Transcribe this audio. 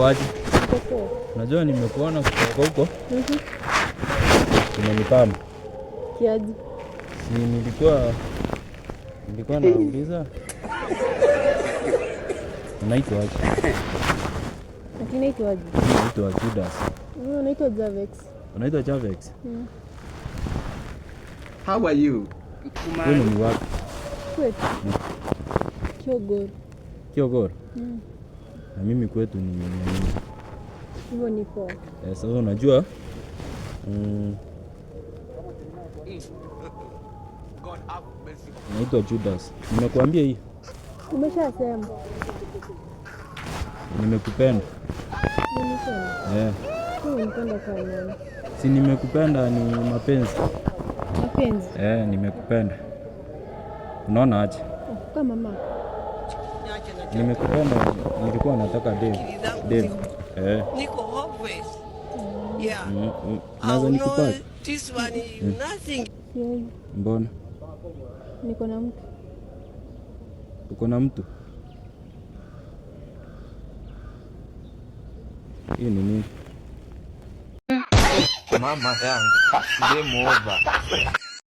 uko aje? Unajua nimekuona kutoka huko. Umenipama. Kiaje? Si nilikuwa nauliza. Unaitwa aje? Unaitwa aje? Naitwa Judas. Unaitwa Javex. Unaitwa Javex? How are you? Wewe ni wapi? Kwetu. Kiogoro. Kiogoro? Na mimi kwetu ni nini? Hivyo ni poa. Sasa unajua naitwa Judas. Nimekuambia hii. Umeshasema. Nimekupenda. Nimesema. Unanipenda kwa nini? Si nimekupenda ni mapenzi. Mapenzi? Nimekupenda. Unaona aje? Kama mama. Nimekupenda, nilikuwa nataka Dave. Niko hopeless. Yeah. Naweza nikupata? This one is nothing. Mbona? Niko na mtu. Uko na mtu? Hii ni nini? Mama yangu, game over.